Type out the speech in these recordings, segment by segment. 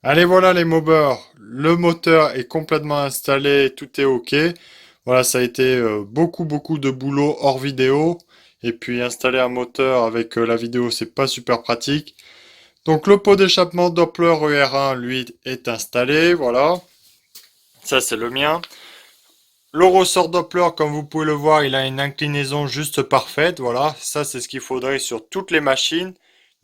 Allez, voilà les mobbers. Le moteur est complètement installé, tout est OK. Voilà, ça a été beaucoup de boulot hors vidéo. Et puis installer un moteur avec la vidéo, c'est pas super pratique. Donc le pot d'échappement Doppler ER1, lui, est installé. Voilà, ça c'est le mien. Le ressort Doppler, comme vous pouvez le voir, il a une inclinaison juste parfaite. Voilà, ça c'est ce qu'il faudrait sur toutes les machines.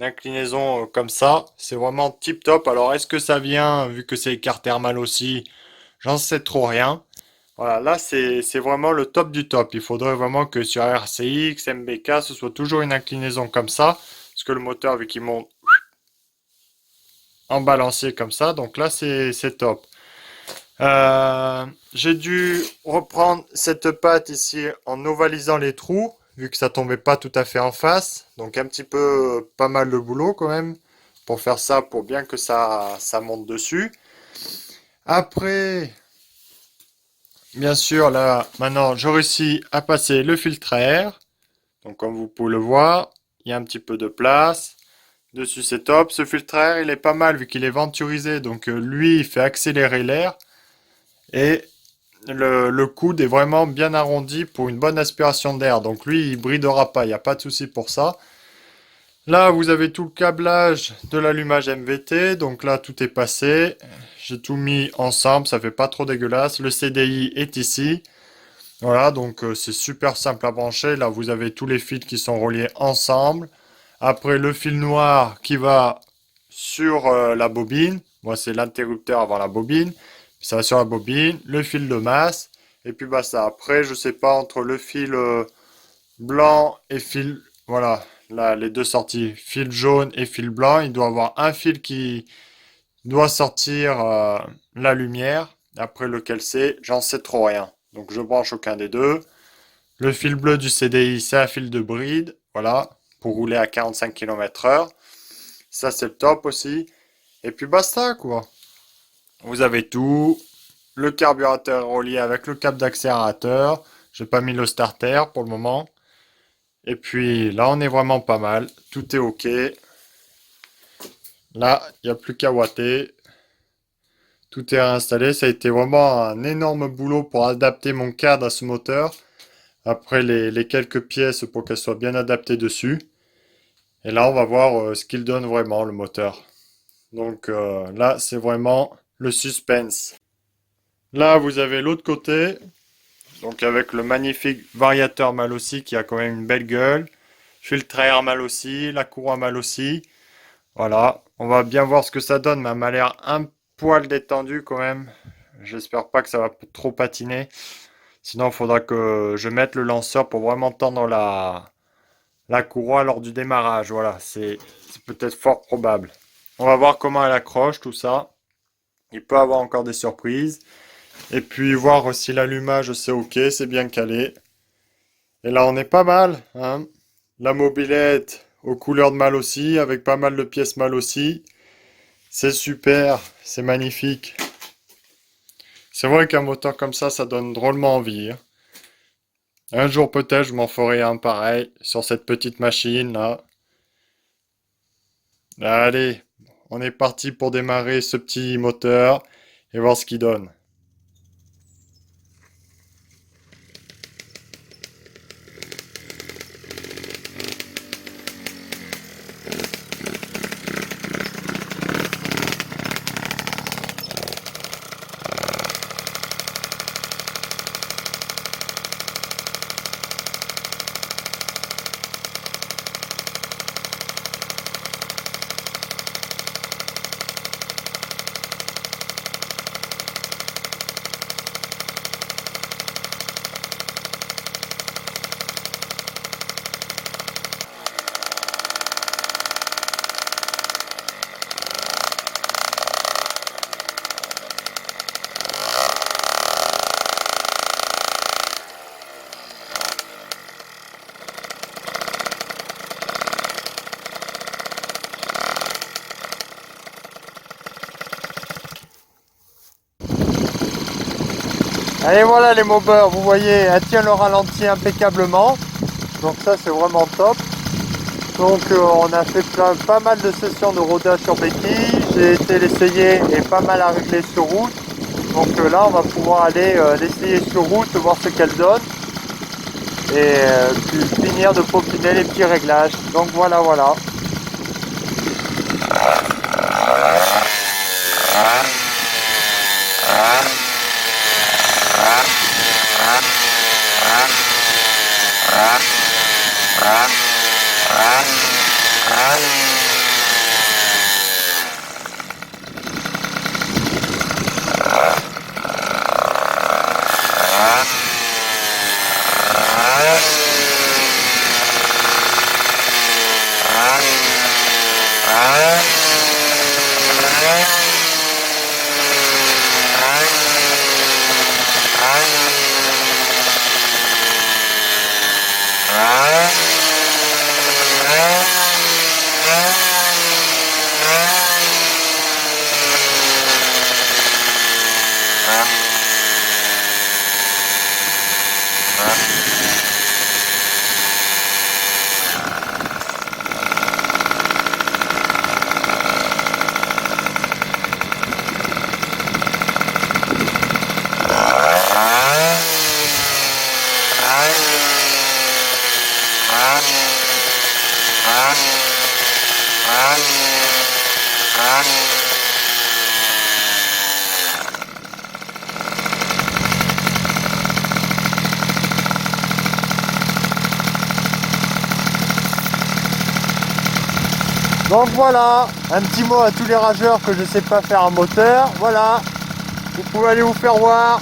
Une inclinaison comme ça, c'est vraiment tip top. Alors est-ce que ça vient, vu que c'est écart thermal aussi, j'en sais trop rien. Voilà, là c'est vraiment le top du top. Il faudrait vraiment que sur RCX, MBK, ce soit toujours une inclinaison comme ça. Parce que le moteur, vu qu'il monte en balancier comme ça, donc là c'est top. J'ai dû reprendre cette pâte ici en ovalisant les trous, vu que ça tombait pas tout à fait en face. Donc un petit peu pas mal de boulot quand même pour faire ça, pour bien que ça monte dessus. Après, bien sûr, là, maintenant, je réussis à passer le filtre à air. Donc comme vous pouvez le voir, il y a un petit peu de place. Dessus, c'est top. Ce filtre à air, il est pas mal vu qu'il est venturisé. Donc lui, il fait accélérer l'air. Et le coude est vraiment bien arrondi pour une bonne aspiration d'air. Donc lui, il bridera pas, il n'y a pas de souci pour ça. Là, vous avez tout le câblage de l'allumage MVT. Donc là, tout est passé. J'ai tout mis ensemble, ça fait pas trop dégueulasse. Le CDI est ici. Voilà, donc c'est super simple à brancher. Là, vous avez tous les fils qui sont reliés ensemble. Après, le fil noir qui va sur la bobine. Moi, c'est l'interrupteur avant la bobine. Ça va sur la bobine, le fil de masse. Et puis, bah, ça. Après, je sais pas, entre le fil blanc et fil. Voilà, là, les deux sorties. Fil jaune et fil blanc. Il doit y avoir un fil qui doit sortir la lumière. Après, lequel c'est, j'en sais trop rien. Donc, je branche aucun des deux. Le fil bleu du CDI, c'est un fil de bride, voilà, pour rouler à 45 km/h. Ça, c'est le top aussi. Et puis basta, quoi. Vous avez tout. Le carburateur est relié avec le câble d'accélérateur. J'ai pas mis le starter pour le moment. Et puis là, on est vraiment pas mal. Tout est OK. Là, il n'y a plus qu'à watter. Tout est réinstallé. Ça a été vraiment un énorme boulot pour adapter mon cadre à ce moteur. Après les quelques pièces pour qu'elles soient bien adaptées dessus. Et là, on va voir ce qu'il donne vraiment, le moteur. Donc là, c'est vraiment le suspense. Là, vous avez l'autre côté, donc avec le magnifique variateur mal aussi qui a quand même une belle gueule. Filtre à air mal aussi, la courroie mal aussi. Voilà, on va bien voir ce que ça donne, mais elle m'a l'air un poil détendue quand même. J'espère pas que ça va trop patiner. Sinon, il faudra que je mette le lanceur pour vraiment tendre la courroie lors du démarrage. Voilà, c'est peut-être fort probable. On va voir comment elle accroche tout ça. Il peut avoir encore des surprises. Et puis voir si l'allumage c'est ok, c'est bien calé. Et là on est pas mal, hein. La mobilette aux couleurs de mal aussi, avec pas mal de pièces mal aussi. C'est super, c'est magnifique. C'est vrai qu'un moteur comme ça donne drôlement envie, hein. Un jour peut-être je m'en ferai un pareil sur cette petite machine là. Allez, on est parti pour démarrer ce petit moteur et voir ce qu'il donne. Allez voilà les mobbers, vous voyez, elle tient le ralenti impeccablement. Donc ça c'est vraiment top. Donc on a fait pas mal de sessions de rodage sur béquille. j'ai été l'essayer est pas mal à régler sur route. Donc là, on va pouvoir aller l'essayer sur route, voir ce qu'elle donne. Et puis finir de peaufiner les petits réglages. Donc voilà, voilà. Donc voilà, un petit mot à tous les rageurs que je ne sais pas faire un moteur. Voilà, vous pouvez aller vous faire voir.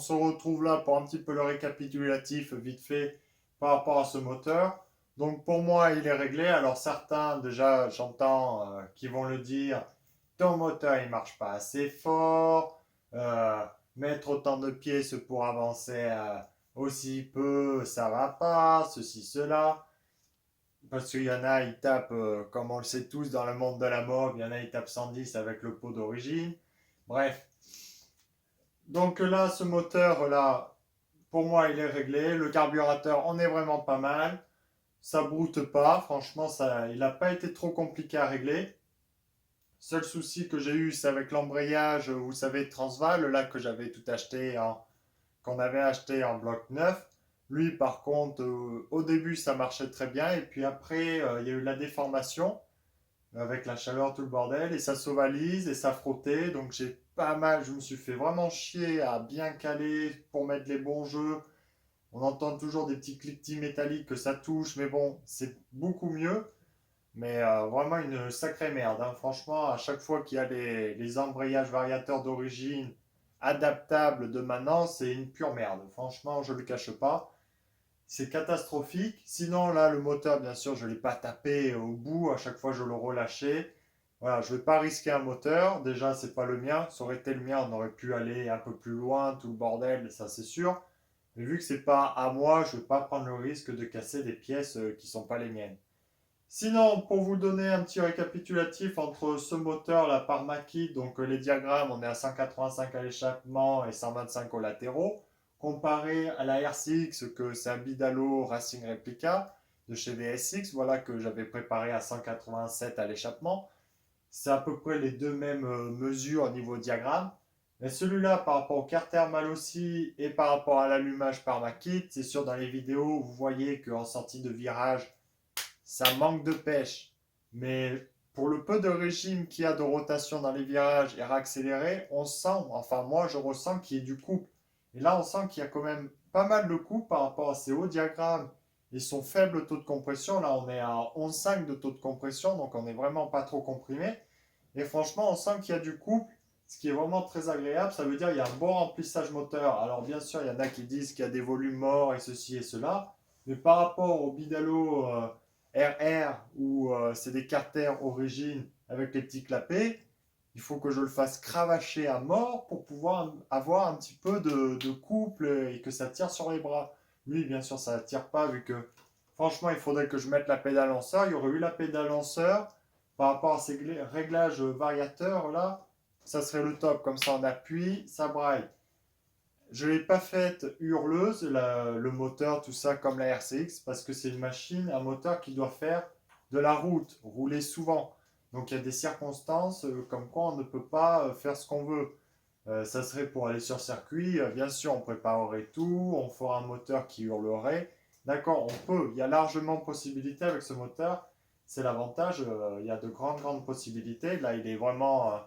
se retrouve là pour un petit peu le récapitulatif vite fait par rapport à ce moteur. Donc pour moi, il est réglé. Alors certains, déjà, j'entends qui vont le dire, ton moteur, il marche pas assez fort. Euh, Mettre autant de pièces pour avancer aussi peu, ça va pas, ceci, cela. Parce qu'il y en a, ils tapent, comme on le sait tous dans le monde de la mode, il y en a, ils tapent 110 avec le pot d'origine. Bref. Donc là, ce moteur-là, pour moi, il est réglé. Le carburateur, on est vraiment pas mal. Ça broute pas. Franchement, ça, il n'a pas été trop compliqué à régler. Seul souci que j'ai eu, c'est avec l'embrayage, vous savez, Transval, là que j'avais tout acheté qu'on avait acheté en bloc neuf. Lui, par contre, au début, ça marchait très bien. Et puis après, il y a eu la déformation avec la chaleur, tout le bordel. Et ça s'ovalise et ça frottait. Donc j'ai pas mal, je me suis fait vraiment chier à bien caler pour mettre les bons jeux. On entend toujours des petits cliquetis métalliques que ça touche. Mais bon, c'est beaucoup mieux. Mais vraiment une sacrée merde, hein. Franchement, à chaque fois qu'il y a les embrayages variateurs d'origine adaptables de maintenant, c'est une pure merde. Franchement, je ne le cache pas. C'est catastrophique. Sinon, là, le moteur, bien sûr, je ne l'ai pas tapé au bout. À chaque fois, je le relâchais. Voilà, je ne vais pas risquer un moteur. Déjà, c'est pas le mien. Ça aurait été le mien, on aurait pu aller un peu plus loin, tout le bordel, ça c'est sûr. Mais vu que c'est pas à moi, je ne vais pas prendre le risque de casser des pièces qui sont pas les miennes. Sinon, pour vous donner un petit récapitulatif entre ce moteur, la Parmakit, donc les diagrammes, on est à 185 à l'échappement et 125 aux latéraux, comparé à la RCX, que c'est un Bidalo Racing Replica de chez VSX, voilà, que j'avais préparé à 187 à l'échappement. C'est à peu près les deux mêmes mesures au niveau diagramme. Mais celui-là, par rapport au carter mal aussi et par rapport à l'allumage Parmakit, c'est sûr, dans les vidéos, vous voyez qu'en sortie de virage, ça manque de pêche. Mais pour le peu de régime qu'il y a de rotation dans les virages et réaccéléré, on sent, enfin moi je ressens qu'il y a du couple. Et là on sent qu'il y a quand même pas mal de couple par rapport à ces hauts diagrammes et son faible taux de compression. Là on est à 11,5 de taux de compression, donc on n'est vraiment pas trop comprimé. Et franchement on sent qu'il y a du couple, ce qui est vraiment très agréable. Ça veut dire qu'il y a un bon remplissage moteur. Alors bien sûr il y en a qui disent qu'il y a des volumes morts et ceci et cela. Mais par rapport au Bidalo RR où c'est des carters origine avec les petits clapets, il faut que je le fasse cravacher à mort pour pouvoir avoir un petit peu de couple et que ça tire sur les bras. Lui, bien sûr, ça ne tire pas vu que franchement, il faudrait que je mette la pédale lanceur. Il y aurait eu la pédale lanceur par rapport à ces réglages variateurs là. Ça serait le top. Comme ça, on appuie, ça braille. Je ne l'ai pas faite hurleuse, le moteur, tout ça, comme la RCX, parce que c'est une machine, un moteur qui doit faire de la route, rouler souvent. Donc il y a des circonstances comme quoi on ne peut pas faire ce qu'on veut. Ça serait pour aller sur circuit, bien sûr, on préparerait tout, on fera un moteur qui hurlerait. D'accord, on peut, il y a largement possibilité avec ce moteur. C'est l'avantage, il y a de grandes possibilités. Là, il est vraiment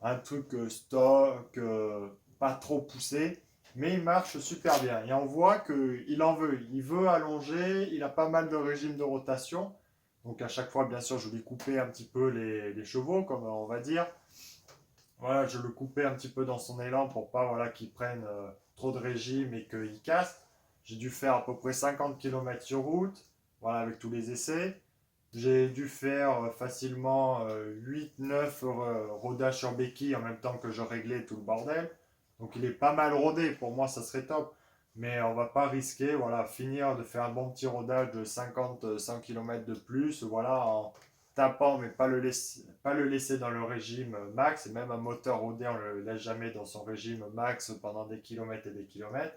un truc stock, pas trop poussé mais il marche super bien. Et on voit qu'il en veut. Il veut allonger, il a pas mal de régimes de rotation. Donc à chaque fois, bien sûr, je lui coupais un petit peu les chevaux, comme on va dire. Voilà, je le coupais un petit peu dans son élan pour pas voilà, qu'il prenne trop de régime et qu'il casse. J'ai dû faire à peu près 50 km sur route, voilà, avec tous les essais. J'ai dû faire facilement 8-9 rodages sur béquille en même temps que je réglais tout le bordel. Donc il est pas mal rodé, pour moi ça serait top. Mais on va pas risquer, voilà, finir de faire un bon petit rodage de 50-100 km de plus, voilà, en tapant, mais pas le laisser dans le régime max. Et même un moteur rodé, on le laisse jamais dans son régime max pendant des kilomètres et des kilomètres.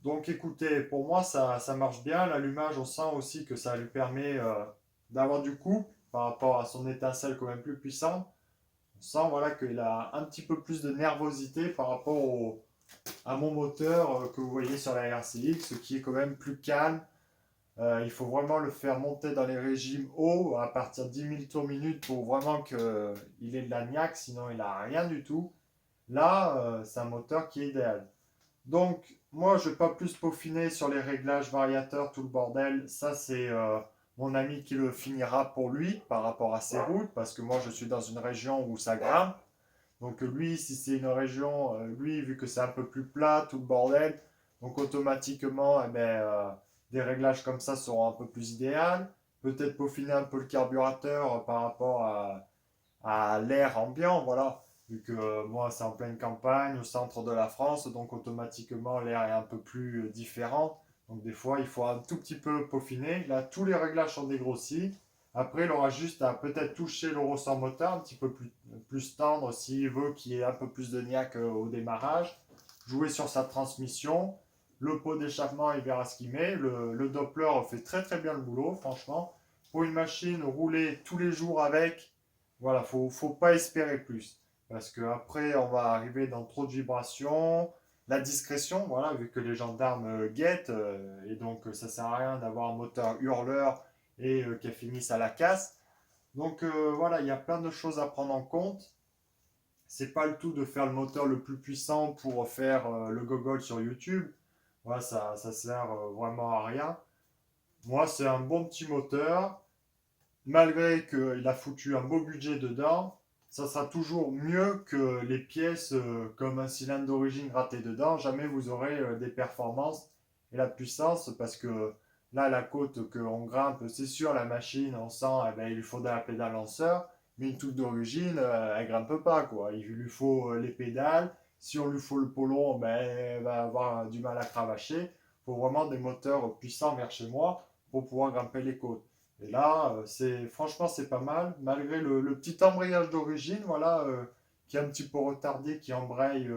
Donc écoutez, pour moi ça marche bien. L'allumage, on sent aussi que ça lui permet d'avoir du couple par rapport à son étincelle quand même plus puissante. On sent voilà, qu'il a un petit peu plus de nervosité par rapport à mon moteur que vous voyez sur la RCX, qui est quand même plus calme. Il faut vraiment le faire monter dans les régimes hauts à partir de 10 000 tours minute pour vraiment qu'il ait de la niaque, sinon il n'a rien du tout. Là, c'est un moteur qui est idéal. Donc, moi, je ne vais pas plus peaufiner sur les réglages variateurs, tout le bordel. Ça, c'est mon ami qui le finira pour lui par rapport à ses routes, parce que moi, je suis dans une région où ça grimpe. Donc lui, si c'est une région, lui, vu que c'est un peu plus plat, tout le bordel, donc automatiquement, des réglages comme ça seront un peu plus idéaux. Peut-être peaufiner un peu le carburateur par rapport à l'air ambiant, voilà. Vu que moi, c'est en pleine campagne, au centre de la France, donc automatiquement, l'air est un peu plus différent. Donc des fois, il faut un tout petit peu peaufiner. Là, tous les réglages sont dégrossis. Après, il aura juste à peut-être toucher le ressort moteur un petit peu plus tendre s'il veut qu'il y ait un peu plus de niaque au démarrage. Jouer sur sa transmission. Le pot d'échappement, il verra ce qu'il met. Le Doppler fait très très bien le boulot, franchement. Pour une machine, rouler tous les jours avec, voilà, faut pas espérer plus. Parce que après, on va arriver dans trop de vibrations. La discrétion, voilà, vu que les gendarmes guettent, et donc ça sert à rien d'avoir un moteur hurleur et qu'elle finisse à la casse. Donc voilà, il y a plein de choses à prendre en compte. C'est pas le tout de faire le moteur le plus puissant pour faire le gogol sur YouTube. Voilà, ça sert vraiment à rien. Moi, c'est un bon petit moteur malgré qu'il a foutu un beau budget dedans, ça sera toujours mieux que les pièces comme un cylindre d'origine raté dedans. Jamais vous aurez des performances et la puissance parce que là, la côte qu'on grimpe, c'est sûr, la machine, on sent, eh ben, il lui faudra la pédale lanceur, mais une toute d'origine, elle grimpe pas, quoi. Il lui faut les pédales. Si on lui faut le polon, ben, elle va avoir du mal à cravacher. Il faut vraiment des moteurs puissants vers chez moi pour pouvoir grimper les côtes. Et là, franchement, c'est pas mal, malgré le petit embrayage d'origine, voilà, qui est un petit peu retardé, qui embraye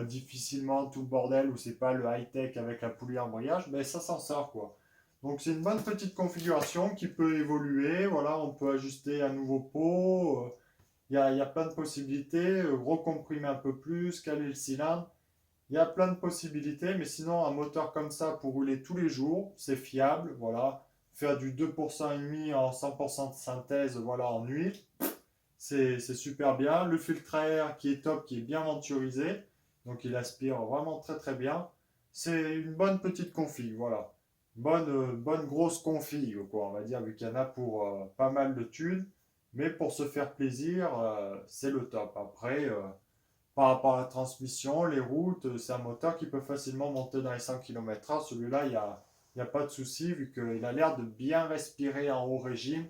difficilement tout le bordel, où c'est pas le high-tech avec la poulie embrayage, mais ça s'en sort, quoi. Donc c'est une bonne petite configuration qui peut évoluer, voilà, on peut ajuster un nouveau pot, y a plein de possibilités, recomprimer un peu plus, caler le cylindre, il y a plein de possibilités, mais sinon, un moteur comme ça pour rouler tous les jours, c'est fiable, voilà. Faire du 2% et demi en 100% de synthèse, voilà, en huile, c'est super bien. Le filtre à air qui est top, qui est bien venturisé, donc il aspire vraiment très très bien. C'est une bonne petite config, voilà. Bonne grosse config, quoi, on va dire, vu qu'il y en a pour pas mal de thunes. Mais pour se faire plaisir, c'est le top. Après, par rapport à la transmission, les routes, c'est un moteur qui peut facilement monter dans les 100 km/h. Celui-là, il y a pas de souci vu qu'il a l'air de bien respirer en haut régime.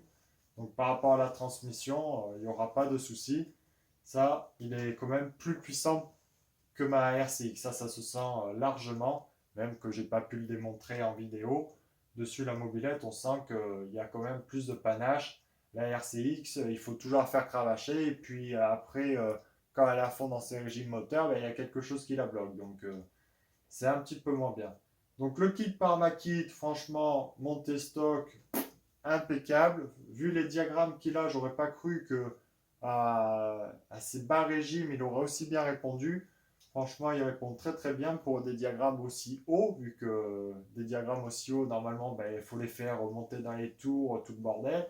Donc par rapport à la transmission, il n'y aura pas de souci. Ça, il est quand même plus puissant que ma RCX. Ça se sent largement, même que j'ai pas pu le démontrer en vidéo. Dessus la mobilette, on sent qu'il y a quand même plus de panache. La RCX, il faut toujours la faire cravacher. Et puis après, quand elle est à fond dans ses régimes moteurs, ben, il y a quelque chose qui la bloque. Donc c'est un petit peu moins bien. Donc le kit par ma kit, franchement, monté stock, impeccable. Vu les diagrammes qu'il a, j'aurais pas cru que à ses bas régimes, il aurait aussi bien répondu. Franchement, il répond très très bien pour des diagrammes aussi hauts, vu que des diagrammes aussi hauts, normalement, ben, il faut les faire monter dans les tours, tout le bordel.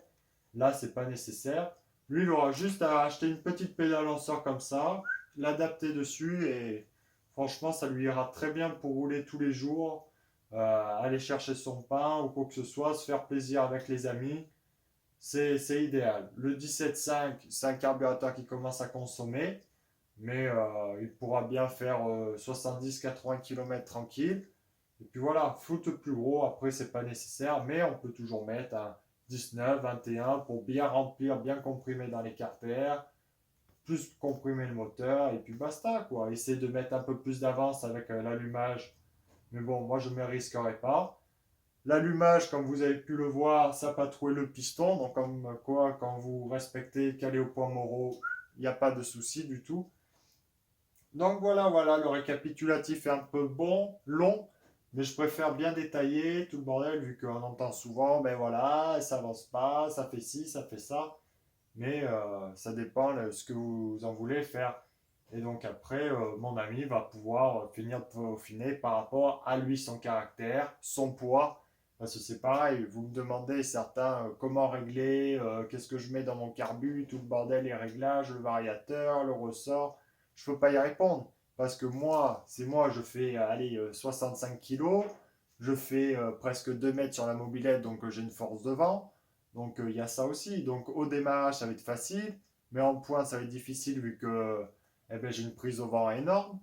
Là, c'est pas nécessaire. Lui, il aura juste à acheter une petite pédale lanceur comme ça, l'adapter dessus et franchement, ça lui ira très bien pour rouler tous les jours, aller chercher son pain ou quoi que ce soit, se faire plaisir avec les amis. C'est idéal. Le 17.5, c'est un carburateur qui commence à consommer, mais il pourra bien faire 70-80 km tranquille. Et puis voilà, foot plus gros, après c'est pas nécessaire, mais on peut toujours mettre un 19, 21 pour bien remplir, bien comprimer dans les carters, plus comprimer le moteur, et puis basta quoi. Essayer de mettre un peu plus d'avance avec l'allumage, mais bon, moi je ne me risquerai pas. L'allumage, comme vous avez pu le voir, ça patrouille le piston, donc comme quoi, quand vous respectez, calé au point Moreau, il n'y a pas de souci du tout. Donc voilà, le récapitulatif est un peu bon, long, mais je préfère bien détailler tout le bordel, vu qu'on entend souvent, ben voilà, ça avance pas, ça fait ci, ça fait ça, mais ça dépend de ce que vous en voulez faire. Et donc après, mon ami va pouvoir finir de peaufiner par rapport à lui, son caractère, son poids. Parce que c'est pareil, vous me demandez certains comment régler, qu'est-ce que je mets dans mon carbu, tout le bordel, les réglages, le variateur, le ressort. Je ne peux pas y répondre. Parce que moi, c'est moi, je fais allez, 65 kilos, je fais presque 2 mètres sur la mobilette, donc j'ai une force de vent. Donc il y a ça aussi. Donc au démarrage, ça va être facile. mais en pointe, ça va être difficile vu que eh ben, j'ai une prise au vent énorme.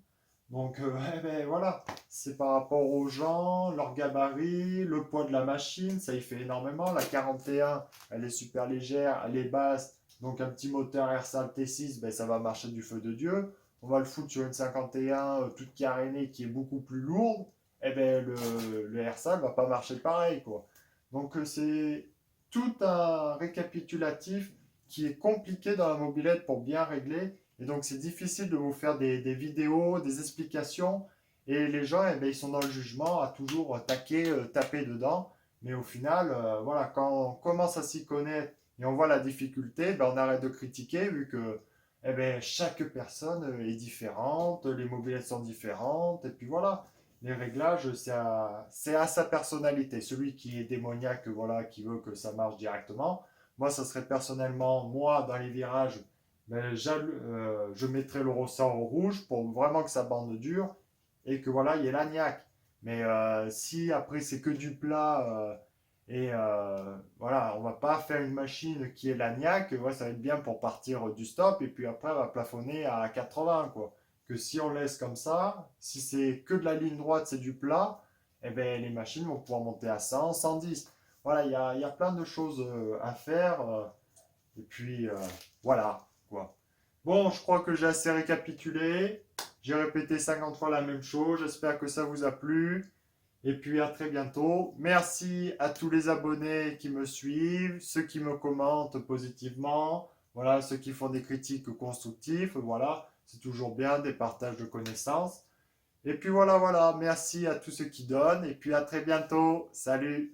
Donc, eh ben, voilà, c'est par rapport aux gens, leur gabarit, le poids de la machine, ça y fait énormément. La 41, elle est super légère, elle est basse, donc un petit moteur Airsal T6, ben, ça va marcher du feu de Dieu. On va le foutre sur une 51 toute carénée qui est beaucoup plus lourde, eh ben, le Airsal va pas marcher pareil, quoi. Donc, c'est tout un récapitulatif qui est compliqué dans la mobilette pour bien régler. Et donc, c'est difficile de vous faire des vidéos, des explications. Et les gens, eh ben, ils sont dans le jugement à toujours taquer, taper dedans. Mais au final, voilà, quand on commence à s'y connaître et on voit la difficulté, ben, on arrête de critiquer vu que eh ben, chaque personne est différente, les mobilettes sont différentes. Et puis voilà, les réglages, c'est à sa personnalité. Celui qui est démoniaque, voilà, qui veut que ça marche directement. Moi, ça serait personnellement, moi, dans les virages, ben, je mettrais le ressort au rouge pour vraiment que ça bande dure et que voilà, il y ait l'agnac. Mais si après c'est que du plat voilà, on va pas faire une machine qui est l'agnac, ouais, ça va être bien pour partir du stop et puis après on va plafonner à 80 quoi. Que si on laisse comme ça, si c'est que de la ligne droite, c'est du plat, eh ben les machines vont pouvoir monter à 100, 110. Voilà, il y a plein de choses à faire. Et puis, voilà, quoi. Bon, je crois que j'ai assez récapitulé. J'ai répété 50 fois la même chose. J'espère que ça vous a plu. Et puis, à très bientôt. Merci à tous les abonnés qui me suivent, ceux qui me commentent positivement. Voilà, ceux qui font des critiques constructives. Voilà, c'est toujours bien des partages de connaissances. Et puis voilà, voilà. Merci à tous ceux qui donnent. Et puis à très bientôt. Salut.